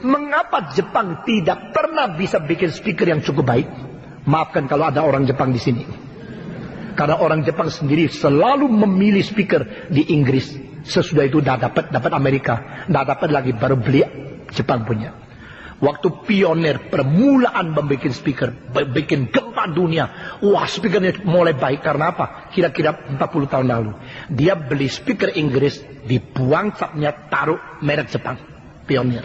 Mengapa Jepang tidak pernah bisa bikin speaker yang cukup baik? Maafkan kalau ada orang Jepang di sini. Karena orang Jepang sendiri selalu memilih speaker di Inggris. Sesudah itu dapat Amerika, dapat lagi baru beli Jepang punya. Waktu pionir permulaan membuat speaker, bikin gempa dunia. Wah, speakernya mulai baik karena apa? Kira-kira 40 tahun lalu. Dia beli speaker Inggris, dibuang sapnya, taruh merek Jepang. Pionir.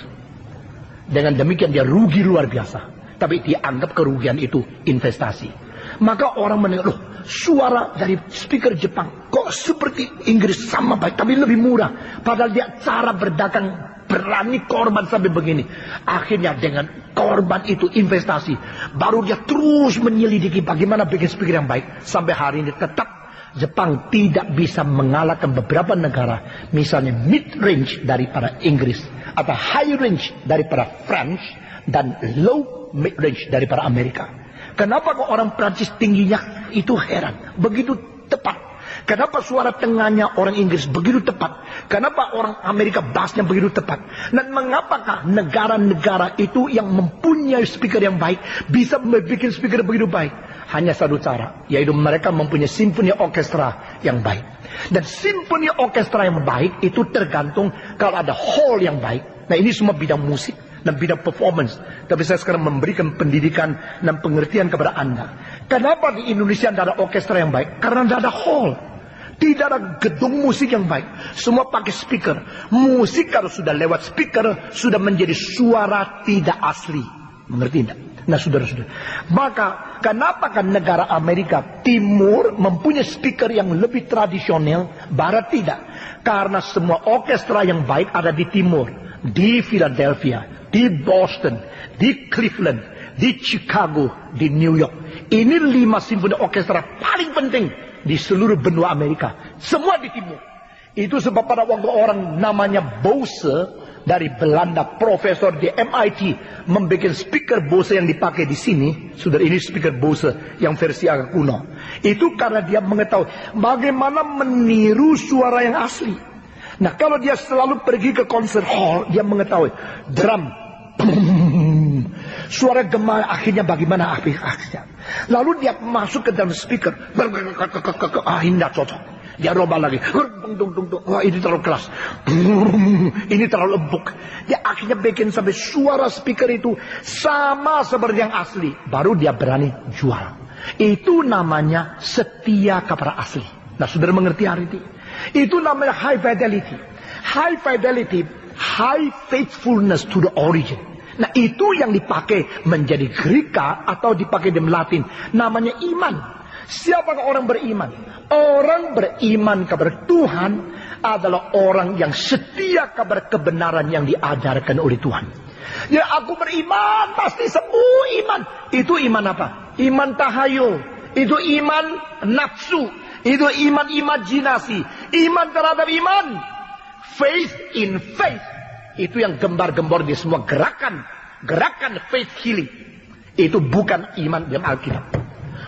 Dengan demikian dia rugi luar biasa. Tapi dianggap kerugian itu investasi. Maka orang mendengar, loh, suara dari speaker Jepang kok seperti Inggris sama baik, tapi lebih murah. Padahal dia cara berdagang berani korban sampai begini. Akhirnya dengan korban itu investasi, baru dia terus menyelidiki bagaimana bikin speaker yang baik. Sampai hari ini tetap Jepang tidak bisa mengalahkan beberapa negara. Misalnya mid range daripada Inggris, atau high range daripada French, dan low mid range daripada Amerika. Kenapa kok orang Prancis tingginya itu heran, begitu tepat. Kenapa suara tengahnya orang Inggris begitu tepat? Kenapa orang Amerika bassnya begitu tepat? Dan mengapakah negara-negara itu yang mempunyai speaker yang baik bisa membuat speaker begitu baik? Hanya satu cara, yaitu mereka mempunyai simfoni orkestra yang baik. Dan simfoni orkestra yang baik itu tergantung kalau ada hall yang baik. Nah, ini semua bidang musik dan bidang performance. Tapi saya sekarang memberikan pendidikan dan pengertian kepada Anda. Kenapa di Indonesia tidak ada orkestra yang baik? Karena tidak ada hall. Tidak ada gedung musik yang baik. Semua pakai speaker. Musik kalau sudah lewat speaker, sudah menjadi suara tidak asli. Mengerti tidak? Nah, saudara-saudara. Maka, kenapa kan negara Amerika Timur mempunyai speaker yang lebih tradisional, Barat tidak? Karena semua orkestra yang baik ada di Timur. Di Philadelphia, di Boston, di Cleveland, di Chicago, di New York. Ini 5 simfoni orkestra paling penting di seluruh benua Amerika. Semua di Timur. Itu sebab pada waktu orang namanya Bose dari Belanda, profesor di MIT, membuat speaker Bose yang dipakai di sini. Sudah, ini speaker Bose yang versi agak kuno. Itu karena dia mengetahui bagaimana meniru suara yang asli. Nah, kalau dia selalu pergi ke konser hall, dia mengetahui drum, suara gema akhirnya bagaimana akhirnya. Lalu dia masuk ke dalam speaker, ini tidak cocok. Dia robah lagi, wah ini terlalu keras, ini terlalu empuk. Dia akhirnya bikin sampai suara speaker itu sama seperti yang asli. Baru dia berani jual. Itu namanya setia kepada asli. Nah, saudara mengerti hari ini? Itu namanya high fidelity. High fidelity, high faithfulness to the origin. Nah, itu yang dipakai menjadi Greka atau dipakai dalam Latin. Namanya iman. Siapakah orang beriman? Orang beriman kepada Tuhan adalah orang yang setia kepada kebenaran yang diajarkan oleh Tuhan. Ya, aku beriman pasti sembuh iman. Itu iman apa? Iman tahayul. Itu iman nafsu. Itu iman imajinasi. Iman terhadap iman. Faith in faith. Itu yang gembar-gembor di semua gerakan. Gerakan faith healing. Itu bukan iman dalam Alkitab.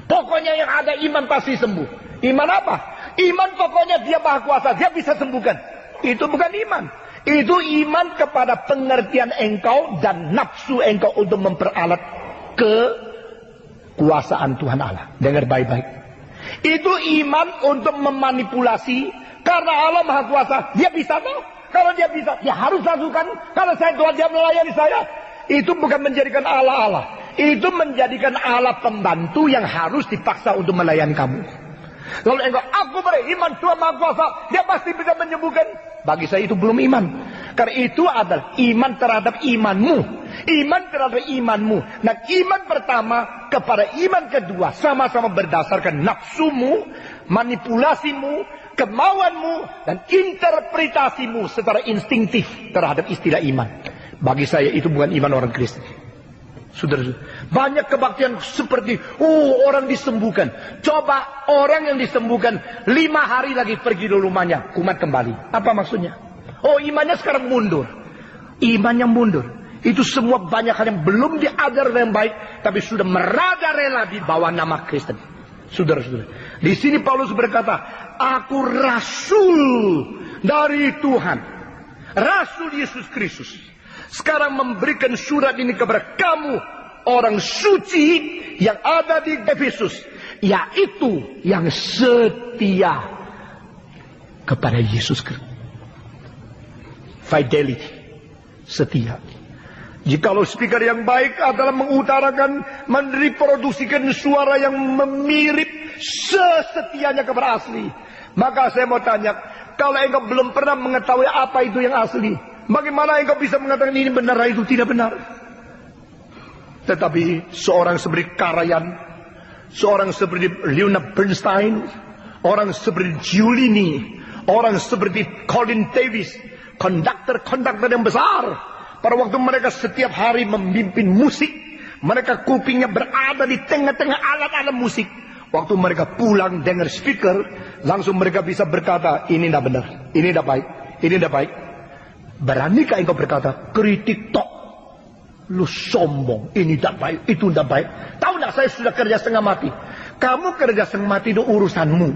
Pokoknya yang ada iman pasti sembuh. Iman apa? Iman pokoknya dia maha kuasa. Dia bisa sembuhkan. Itu bukan iman. Itu iman kepada pengertian engkau dan nafsu engkau untuk memperalat kekuasaan Tuhan Allah. Dengar baik-baik. Itu iman untuk memanipulasi. Karena Allah maha kuasa. Dia bisa tahu. Kalau dia bisa, dia harus lakukan. Kalau saya doa, dia melayani saya. Itu bukan menjadikan Allah. Itu menjadikan Allah pembantu yang harus dipaksa untuk melayani kamu. Lalu engkau, aku beriman Tuhan Maha Kuasa, dia pasti bisa menyembuhkan. Bagi saya itu belum iman. Karena itu adalah iman terhadap imanmu. Iman terhadap imanmu. Nah, iman pertama kepada iman kedua sama-sama berdasarkan nafsumu, manipulasimu, kemauanmu, dan interpretasimu secara instingtif terhadap istilah iman. Bagi saya itu bukan iman orang Kristen. Saudara, banyak kebaktian seperti orang disembuhkan. Coba orang yang disembuhkan 5 hari lagi pergi ke rumahnya, kumat kembali. Apa maksudnya? Imannya sekarang mundur. Imannya mundur. Itu semua banyak hal yang belum diajar dengan baik, tapi sudah merajalela di bawah nama Kristen. Saudara-saudara, di sini Paulus berkata, aku rasul dari Tuhan, rasul Yesus Kristus. sekarang memberikan surat ini kepada kamu, orang suci yang ada di Efesus, yaitu yang setia kepada Yesus Kristus. Fidelity, setia. Jikalau speaker yang baik adalah mengutarakan, mereproduksikan suara yang mirip sesetianya kepada asli, maka saya mau tanya, kalau engkau belum pernah mengetahui apa itu yang asli, bagaimana engkau bisa mengatakan ini benar, itu tidak benar? Tetapi seorang seperti Karajan, seorang seperti Leonard Bernstein, orang seperti Giulini, orang seperti Colin Davis, konduktor yang besar, pada waktu mereka setiap hari memimpin musik, mereka kupingnya berada di tengah-tengah alat-alat musik. Waktu mereka pulang dengar speaker, langsung mereka bisa berkata, ini tidak benar, ini tidak baik, ini tidak baik. Beranikah engkau berkata, kritik tok, lu sombong, ini tidak baik, itu tidak baik. Tahu tidak, saya sudah kerja setengah mati. Kamu kerja setengah mati itu urusanmu.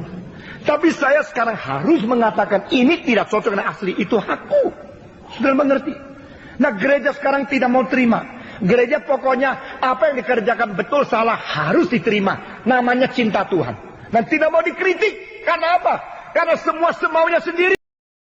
Tapi saya sekarang harus mengatakan, ini tidak cocok dengan asli, itu hakku. Sudah mengerti? Nah, gereja sekarang tidak mau terima. Gereja pokoknya apa yang dikerjakan betul salah harus diterima. Namanya cinta Tuhan. Dan tidak mau dikritik. Karena apa? Karena semua semaunya sendiri.